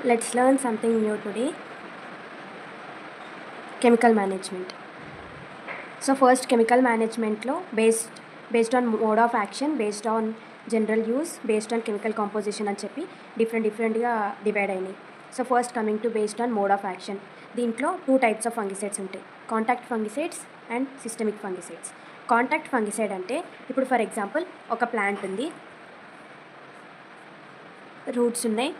Let's learn something new today. Chemical management. So first chemical management lo based on mode of action, based on general use, based on chemical composition అని చెప్పి differentగా divide అయినాయి. So first coming to based on mode of action. దీంట్లో 2 types of fungicides ఉంటాయి, contact fungicides and systemic fungicides. Contact fungicide అంటే ఇప్పుడు for example ఒక plant ఉంది, roots ఉన్నాయి,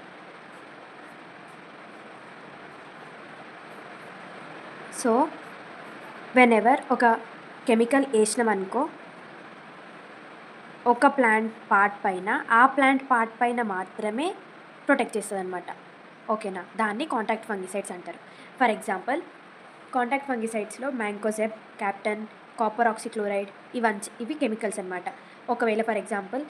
సో వెనెవర్ ఒక కెమికల్ వేసినామనుకో ఒక ప్లాంట్ పార్ట్ పైన, ఆ ప్లాంట్ పార్ట్ పైన మాత్రమే ప్రొటెక్ట్ చేస్తుంది అనమాట. ఓకేనా, దాన్ని కాంటాక్ట్ ఫంగిసైడ్స్ అంటారు. ఫర్ ఎగ్జాంపుల్ కాంటాక్ట్ ఫంగిసైడ్స్లో మ్యాంకోజెబ్, క్యాప్టన్, కాపర్ ఆక్సిక్లోరైడ్ ఇవి కెమికల్స్ అనమాట. ఒకవేళ ఫర్ ఎగ్జాంపుల్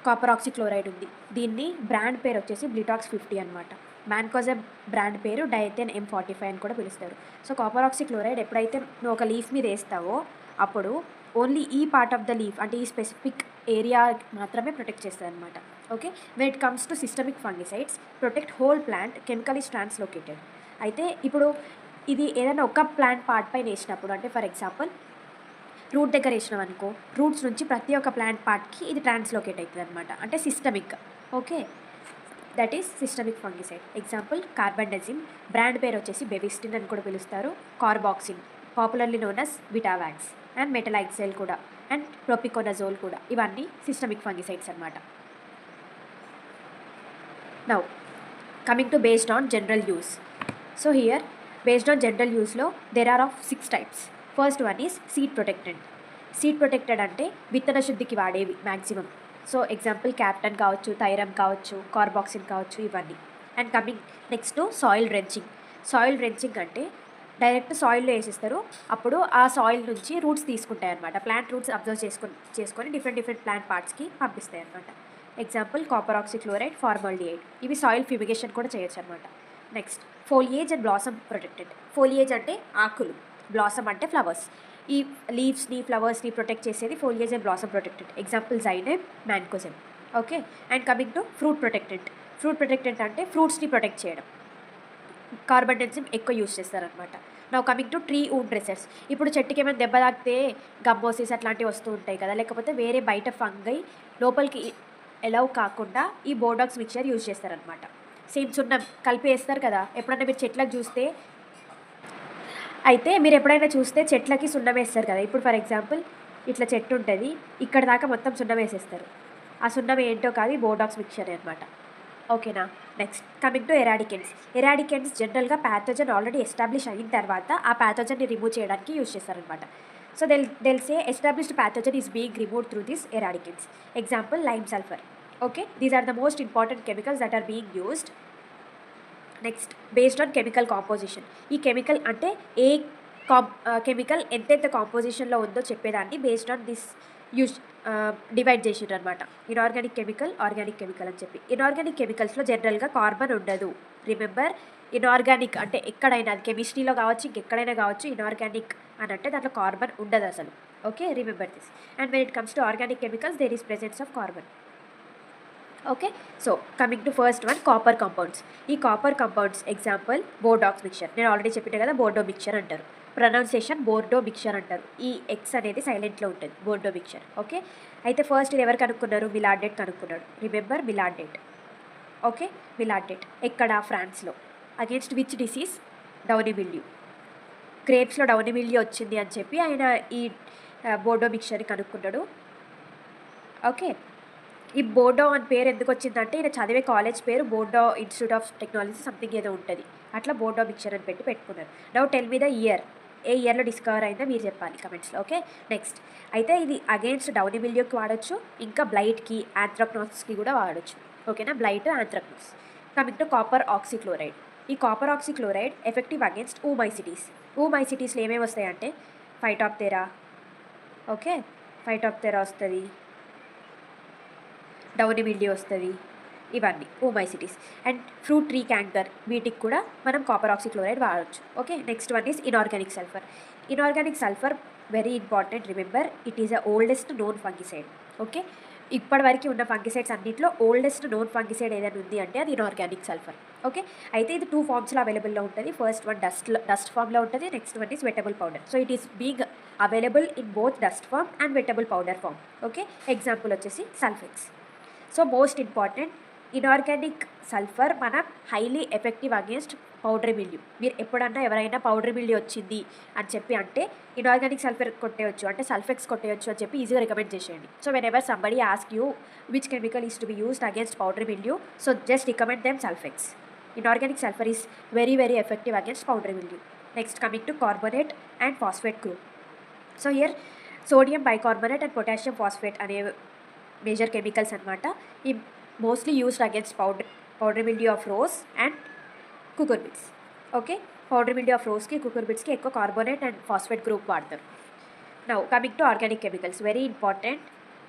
కాపర్ ఆక్సిక్లోరైడ్ ఉంది, దీన్ని బ్రాండ్ పేరు వచ్చేసి బ్లిటాక్స్ 50 అనమాట. మ్యాన్కోజెబ్ బ్రాండ్ పేరు డైథెన్ M45 అని కూడా పిలుస్తారు. సో కాపర్ ఆక్సిక్లోరైడ్ ఎప్పుడైతే నువ్వు ఒక లీఫ్ మీద వేస్తావో అప్పుడు ఓన్లీ ఈ పార్ట్ ఆఫ్ ద లీఫ్, అంటే ఈ స్పెసిఫిక్ ఏరియా మాత్రమే ప్రొటెక్ట్ చేస్తుంది అనమాట. Okay, when it comes to systemic fungicides protect whole plant, chemical is translocated. అయితే ఇప్పుడు ఇది ఏదైనా ఒక ప్లాంట్ పార్ట్ పైన వేసినప్పుడు, అంటే ఫర్ ఎగ్జాంపుల్ రూట్ దగ్గర వేసినాం అనుకో, రూట్స్ నుంచి ప్రతి ఒక్క ప్లాంట్ పార్ట్కి ఇది ట్రాన్స్లోకేట్ అవుతుంది అనమాట, అంటే systemic. Okay, that is systemic fungicide. Example carbendazim, brand పేరు వచ్చేసి బెవిస్టిన్ అని కూడా పిలుస్తారు. Carboxin, popularly known as Vitavax, and metalaxyl కూడా, అండ్ ప్రొపికోనజోల్ కూడా, ఇవన్నీ సిస్టమిక్ ఫంగిసైడ్స్ అనమాట. Now coming to based on general use. So here based on general యూస్లో there are of 6 types. First one is seed protectant. Seed protected అంటే విత్తన శుద్ధికి వాడేవి maximum. So example captan కావచ్చు, thiram కావచ్చు, కార్బాక్సిన్ కావచ్చు, ఇవన్నీ. And coming next soil drenching. Soil drenching అంటే డైరెక్ట్ సాయిల్లో వేసేస్తారు, అప్పుడు ఆ సాయిల్ నుంచి రూట్స్ తీసుకుంటాయి అనమాట. ప్లాంట్ రూట్స్ అబ్జర్వ్ చేసుకొని డిఫరెంట్ ప్లాంట్ పార్ట్స్కి పంపిస్తాయి అనమాట. ఎగ్జాంపుల్ కాపర్ ఆక్సిక్లోరైడ్, ఫార్మాల్డిహైడ్, ఇవి సాయిల్ ఫ్యూమిగేషన్ కూడా చేయొచ్చు అనమాట. Next foliage and blossom protected. Foliage అంటే ఆకులు, బ్లాసమ్ అంటే ఫ్లవర్స్. ఈ లీవ్స్ని, ఫ్లవర్స్ని ప్రొటెక్ట్ చేసేది foliage and blossom protected. Example zineb, mancozeb. Okay, and coming to fruit protectant. Fruit protectant అంటే ఫ్రూట్స్ని ప్రొటెక్ట్ చేయడం, కార్బండెన్సిమ్ ఎక్కువ యూస్ చేస్తారనమాట. Now coming to tree wound dressers. ఇప్పుడు చెట్టుకి ఏమైనా దెబ్బ తాకితే గమ్మోసిస్ అట్లాంటివి వస్తూ ఉంటాయి కదా, లేకపోతే వేరే బయట ఫంగై లోపలికి ఎలవ్ కాకుండా ఈ బోర్డాక్స్ మిక్చర్ యూజ్ చేస్తారనమాట. సేమ్ సున్నం కలిపి వేస్తారు కదా, ఎప్పుడైనా మీరు చెట్లకు చూస్తే, అయితే మీరు ఎప్పుడైనా చూస్తే చెట్లకి సున్నం వేస్తారు కదా. ఇప్పుడు ఫర్ ఎగ్జాంపుల్ ఇట్లా చెట్టు ఉంటుంది, ఇక్కడ దాకా మొత్తం సున్నం వేసేస్తారు. ఆ సున్నం ఏంటో కాదు, బోర్డాక్స్ మిక్చర్ అనమాట. ఓకేనా, నెక్స్ట్ కమింగ్ టు ఎరాడికెంట్స్. ఎరాడికెంట్స్ జనరల్గా ప్యాథోజన్ ఆల్రెడీ ఎస్టాబ్లిష్ అయిన తర్వాత ఆ ప్యాథోజన్ని రిమూవ్ చేయడానికి యూజ్ చేస్తారనమాట. So they'll say established pathogen is being removed through these eradicants. Example lime sulfur. Okay, these are the most important chemicals that are being used. Next based on chemical composition. ఈ chemical అంటే ఏ chemical ఎంతెంత కాంపోజిషన్లో ఉందో చెప్పేదాన్ని based on this use divide చేసిండ్రు అనమాట. Inorganic chemical, organic chemical అని చెప్పి. Inorganic కెమికల్స్లో జనరల్గా కార్బన్ ఉండదు. రిమెంబర్, ఇన్ఆర్గానిక్ అంటే ఎక్కడైనా, అది కెమిస్ట్రీలో కావచ్చు, ఇంకెక్కడైనా కావచ్చు, ఇన్ఆర్గానిక్ అని అంటే దాంట్లో కార్బన్ ఉండదు అసలు. Okay, remember this. And when it comes to organic chemicals there is presence of carbon. Okay, so coming to first one, copper compounds. ఈ copper compounds example Bordeaux mixture. నేను ఆల్రెడీ చెప్పిన కదా, Bordeaux mixture అంటారు, pronunciation Bordeaux mixture అంటారు. ఈ X అనేది సైలెంట్లో ఉంటుంది, బోర్డో మిక్చర్. ఓకే, అయితే ఫస్ట్ ఇది ఎవరు కనుక్కున్నారు? మిలార్డేట్ కనుక్కున్నాడు. రిమెంబర్ మిలార్డేట్. ఓకే, మిలార్డేట్ ఎక్కడ? ఫ్రాన్స్లో. Against which disease? Downy mildew. గ్రేప్స్లో డౌనీ మిల్యూ వచ్చింది అని చెప్పి ఆయన ఈ బోర్డో మిక్చర్ని కనుక్కున్నాడు. ఓకే, ఈ బోర్డో అని పేరు ఎందుకు వచ్చిందంటే ఈయన చదివే కాలేజ్ పేరు Bordeaux institute of technology something ఏదో ఉంటుంది, అట్లా బోర్డో మిక్చర్ అని పెట్టుకున్నారు. Now tell me the year. ఏ ఇయర్లో డిస్కవర్ అయిందో మీరు చెప్పాలి కమెంట్స్లో. ఓకే, నెక్స్ట్ అయితే ఇది అగేన్స్ట్ డౌనీ మిల్యూకి వాడచ్చు, ఇంకా బ్లైట్కి, యాంథ్రాక్నోస్కి కూడా వాడచ్చు. ఓకేనా, blight, anthracnose. Coming to copper oxychloride. ఈ కాపర్ ఆక్సిక్లోరైడ్ ఎఫెక్టివ్ అగేన్స్ట్ ఊమైసిటీస్. ఊమైసిటీస్లో ఏమేమి వస్తాయంటే ఫైటాప్తెరా. ఓకే, ఫైటాప్తెరా వస్తుంది, డౌనీ మిల్యూ వస్తుంది, ఇవన్నీ ఊమైసిటీస్. అండ్ ఫ్రూట్ ట్రీ క్యాంకర్, వీటికి కూడా మనం కాపర్ ఆక్సిక్లోరైడ్ వాడవచ్చు. Okay, next one is inorganic sulphur. Inorganic sulphur very important. Remember, it is the oldest known fungicide. Okay, ఇప్పటివరకు ఉన్న ఫంగిసైడ్స్ అన్నింటిలో ఓల్డెస్ట్ నోన్ ఫంగిసైడ్ ఏదైనా ఉంది అంటే అది ఇన్ఆర్గానిక్ సల్ఫర్. ఓకే, అయితే ఇది 2 ఫార్మ్స్లో అవైలబుల్లో ఉంటుంది. ఫస్ట్ వన్ డస్ట్ ఫామ్లో ఉంటుంది, next one is wettable powder. So it is being available in both dust form and wettable powder form. Okay, example వచ్చేసి Sulfex. So most important, inorganic sulphur మనం highly effective against powdery mildew. మీరు ఎప్పుడన్నా ఎవరైనా powdery milieu వచ్చింది అని చెప్పి అంటే inorganic sulphur కొట్టేయచ్చు, అంటే సల్ఫెక్స్ కొట్టేయచ్చు అని చెప్పి ఈజీగా రికమెండ్ చేసేయండి. So whenever somebody ask you which chemical is to be used against powdery mildew, so just recommend them Sulfex. Inorganic sulfur is very effective against powdery mildew. Next, coming to carbonate and phosphate group. So here sodium bicarbonate and potassium phosphate are major chemicals anamata. Mostly used against powdery mildew of rose and cucurbits. Okay, powdery mildew of rose ki cucurbits ki ekko carbonate and phosphate group vaadtaru. Now coming to organic chemicals, very important.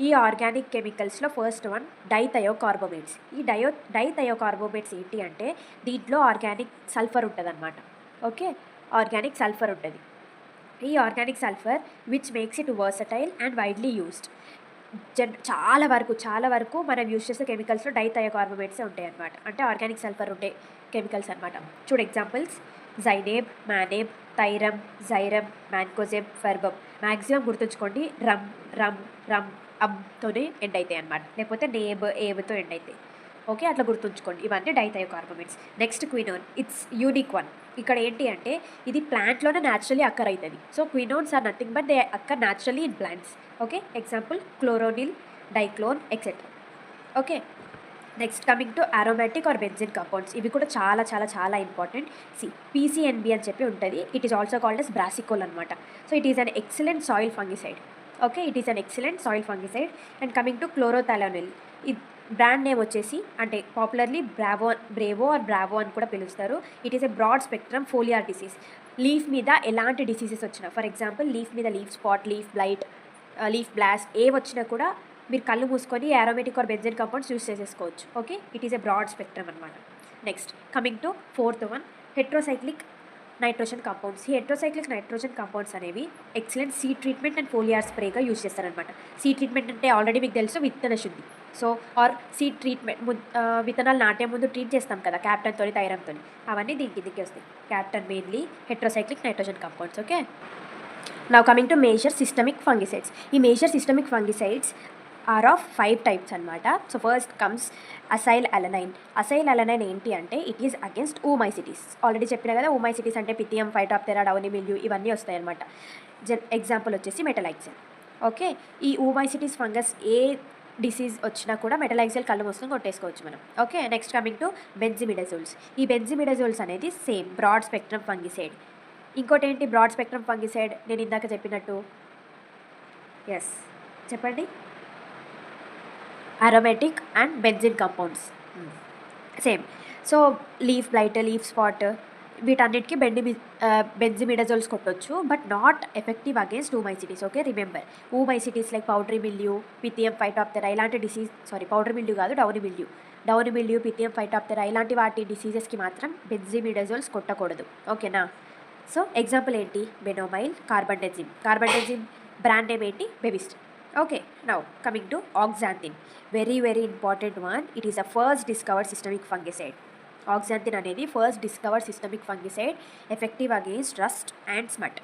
ఈ organic కెమికల్స్లో first one డైథయోకార్బోమేట్స్. ఈ డైథయోకార్బోమేట్స్ ఏంటి అంటే దీంట్లో organic sulphur ఉంటుంది అనమాట. Okay, organic sulphur ఉంటుంది. ఈ organic sulphur which makes it versatile and widely used. చాలా వరకు మనం యూజ్ చేసే కెమికల్స్లో డైథయోకార్బోమేట్సే ఉంటాయి అనమాట, అంటే ఆర్గానిక్ సల్ఫర్ ఉండే కెమికల్స్ అనమాట. చూడు ఎగ్జాంపుల్స్: జైనేబ్, మానేబ్, థైరమ్, జైరమ్, మ్యాన్కోజెబ్, ఫెర్బమ్. మ్యాక్సిమం గుర్తుంచుకోండి, రమ్ అమ్తోనే ఎండ్ అవుతాయి అనమాట, లేకపోతే ఏబ్తో ఎండ్ అవుతాయి. ఓకే, అట్లా గుర్తుంచుకోండి. ఇవన్నీ dithiocarbamates. Next quinone, it's unique one. ఇక్కడ ఏంటి అంటే ఇది ప్లాంట్లోనే న్యాచురలీ అక్కర్ అవుతుంది. So quinones are nothing but they occur naturally in plants. Okay, example chloranil, dichlone etcetera. Okay, next coming to aromatic or benzene compounds. ఇవి కూడా చాలా important. PCNB అని చెప్పి ఉంటుంది. It is also called as Brassicol అనమాట. So it is an excellent soil fungicide. Okay, it is an excellent soil fungicide. And coming to chlorothalonil, ఈ brand name వచ్చేసి అంటే పాపులర్లీ బ్రేవో అని కూడా పిలుస్తారు. It is a broad spectrum foliar disease. Leaf మీద ఎలాంటి diseases వచ్చినా, for example leaf మీద leaf spot, leaf blight, leaf blast ఏ వచ్చినా కూడా మీరు కళ్ళు మూసుకొని aromatic or benzene compounds use చేసేసుకోవచ్చు. Okay, it is a broad spectrum అనమాట. Next coming to fourth one, heterocyclic nitrogen compounds. ఈ హెట్రోసైక్లిక్ నైట్రోజన్ కంపౌండ్స్ అనేవి excellent seed treatment and ఫోలియార్ స్ప్రేగా use చేస్తారనమాట. సీడ్ ట్రీట్మెంట్ అంటే ఆల్రెడీ మీకు తెలుసు, విత్తన శుద్ధి. సో ఆర్ సీడ్ ట్రీట్మెంట్, విత్తనాలు నాటే ముందు ట్రీట్ చేస్తాం కదా క్యాప్టన్తో, థైరమ్తో, అవన్నీ దీనికి కిందకి వస్తాయి. Captan mainly heterocyclic nitrogen compounds. Okay, now coming to major systemic fungicides. ఈ major systemic fungicides are of 5 types అనమాట. So first comes acyl alanine. Acyl alanine ఏంటి అంటే it is against oomycetes. Already చెప్పిన కదా, ఊమైసిటీస్ అంటే పిథియం, ఫైటాప్తెరా, డౌనీ మిల్యూ ఇవన్నీ వస్తాయి అనమాట. ఎగ్జాంపుల్ వచ్చేసి మెటలైక్సెల్. ఓకే, ఈ ఊమైసిటీస్ ఫంగస్ ఏ డిసీజ్ వచ్చినా కూడా మెటలైక్సెల్ కళ్ళు మూసుకొని కొట్టేసుకోవచ్చు మనం. Okay, next coming to benzimidazoles. ఈ బెంజిమిడజోల్స్ అనేది సేమ్ బ్రాడ్ స్పెక్ట్రమ్ ఫంగిసైడ్. ఇంకోటి ఏంటి బ్రాడ్ స్పెక్ట్రమ్ ఫంగిసైడ్, నేను ఇందాక చెప్పినట్టు. ఎస్, చెప్పండి. Aromatic and benzene compounds same. So leaf blight, leaf spot వీటన్నిటికీ బెంజిమిడజోల్స్ కొట్టొచ్చు, but not effective against oomycetes. Okay, remember, oomycetes like powdery mildew, pythium, phytophthora ఇలాంటి disease, powdery mildew కాదు, downy mildew, pythium, phytophthora ఇలాంటి వాటి డిసీజెస్కి మాత్రం బెంజిమిడజోల్స్ కొట్టకూడదు. ఓకేనా? So example ఏంటి, బెనోమైల్, కార్బండెజిమ్ బ్రాండ్ నేమ్ ఏంటి, బెవిస్ట్. Okay, now coming to oxanthin, very important one. It is a first discovered systemic fungicide. Oxanthin అనేది first discovered systemic fungicide, effective against rust and smut.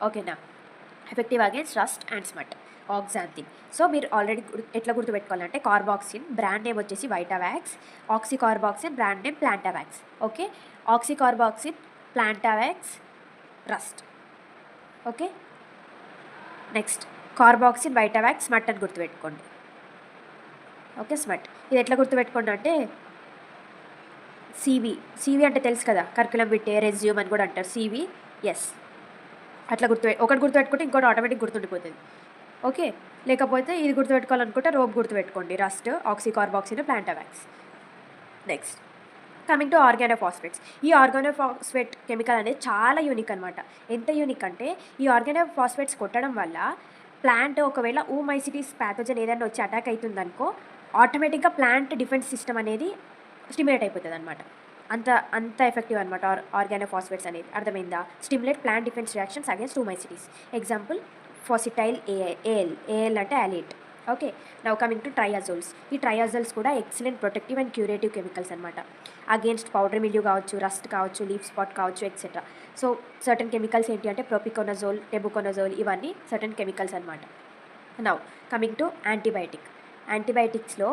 Okay na, effective against rust and smut, oxanthin. So మీరు already ఎట్లా గుర్తుపెట్టుకోవాలంటే carboxin brand name వచ్చేసి Vitavax, oxycarboxin brand name Plantvax. Okay, oxycarboxin, Plantvax, rust. Okay, next carboxin, Vitavax, smut అని గుర్తుపెట్టుకోండి. Okay, smut ఇది ఎట్లా గుర్తుపెట్టుకోండి అంటే సివి అంటే తెలుసు కదా, కర్కులం విట్టే, రెజ్యూమ్ అని కూడా అంటారు. సివి, ఎస్, అట్లా ఒకటి గుర్తుపెట్టుకుంటే ఇంకోటి ఆటోమేటిక్ గుర్తుండిపోతుంది. ఓకే, లేకపోతే ఇది గుర్తుపెట్టుకోవాలనుకుంటే రోప్ గుర్తుపెట్టుకోండి, rust, oxycarboxin, Plantvax. Next coming to organophosphates. ఈ ఆర్గానోఫాస్ఫేట్ కెమికల్ అనేది చాలా యూనిక్ అనమాట. ఎంత యూనిక్ అంటే ఈ ఆర్గానోఫాస్ఫేట్స్ కొట్టడం వల్ల ప్లాంట్ ఒకవేళ ఊమైసిటీస్ ప్యాథోజన్ ఏదైనా వచ్చి అటాక్ అవుతుందనుకో, ఆటోమేటిక్గా ప్లాంట్ డిఫెన్స్ సిస్టమ్ అనేది స్టిమ్యులేట్ అయిపోతుంది అనమాట. అంత ఎఫెక్టివ్ అనమాట ఆర్గానోఫాస్ఫేట్స్ అనేది. అర్థమైందా? Stimulate plant defence reactions against oomycetes. Example fosetyl Al అంటే Aliette. Okay, now coming to triazoles. ఈ ట్రైయాజోల్స్ కూడా excellent protective and curative chemicals అనమాట. అగేన్స్ట్ పౌడర్ మిల్యూ కావచ్చు, రస్ట్ కావచ్చు, లీఫ్ స్పాట్ కావచ్చు, ఎక్సెట్రా. సో సర్టన్ కెమికల్స్ ఏంటి అంటే propiconazole, tebuconazole, ఇవన్నీ సర్టన్ కెమికల్స్ అనమాట. Now coming to antibiotic. యాంటీబయాటిక్స్లో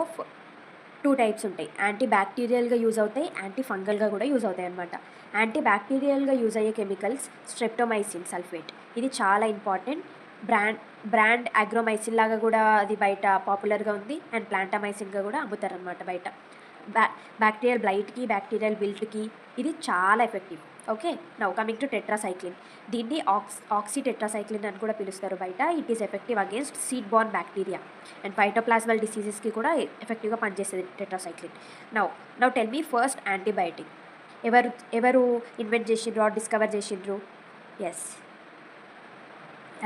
2 టైప్స్ ఉంటాయి. యాంటీ బ్యాక్టీరియల్గా యూజ్ అవుతాయి, యాంటీ ఫంగల్గా కూడా యూజ్ అవుతాయి అనమాట. యాంటీ బ్యాక్టీరియల్గా యూజ్ అయ్యే కెమికల్స్ స్ట్రెప్టోమైసిన్ సల్ఫేట్. ఇది చాలా ఇంపార్టెంట్. బ్రాండ్ అగ్రోమైసిన్ లాగా కూడా అది బయట పాపులర్గా ఉంది, అండ్ ప్లాంటామైసిన్గా కూడా అమ్ముతారనమాట బయట. బ్యాక్టీరియల్ బ్లైట్కి, బ్యాక్టీరియల్ విల్ట్కి ఇది చాలా effective. Okay, now coming to tetracycline. దీన్ని ఆక్సీ టెట్రాసైక్లిన్ అని కూడా పిలుస్తారు బయట. It is effective against seed borne bacteria and phytoplasmal డిసీజెస్కి కూడా ఎఫెక్టివ్గా పనిచేస్తుంది tetracycline. Now tell me first antibiotic ఎవరు ఇన్వెంట్ చేసిండ్రు ఆర్ డిస్కవర్ చేసిండ్రు? Yes,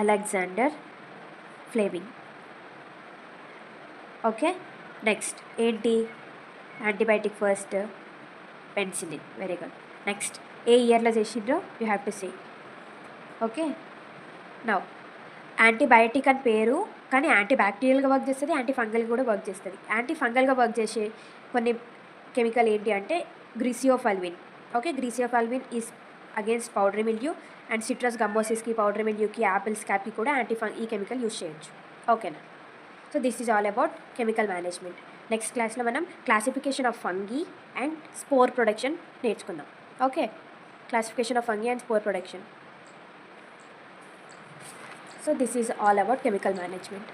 Alexander Fleming. Okay, next ఏంటి antibiotic? First penicillin. Very good. Next ఏ ఇయర్లో చేసిండ్రో you have to say. Okay, now antibiotic అని పేరు, కానీ యాంటీ బ్యాక్టీరియల్గా వర్క్ చేస్తుంది, యాంటీ ఫంగల్ కూడా వర్క్ చేస్తుంది. యాంటీ ఫంగల్గా వర్క్ చేసే కొన్ని కెమికల్ ఏంటి అంటే griseofulvin. Okay, griseofulvin is against powder mildew and citrus గంబోసిస్కి, పౌడర్ మిల్యూకి, యాపిల్స్ క్యాప్కి కూడా ఈ కెమికల్ యూజ్ చేయొచ్చు. ఓకేనా? So this is all about chemical management. Next క్లాస్లో మనం classification of fungi and spore production నేర్చుకుందాం. Okay, classification of fungi and spore production. So this is all about chemical management.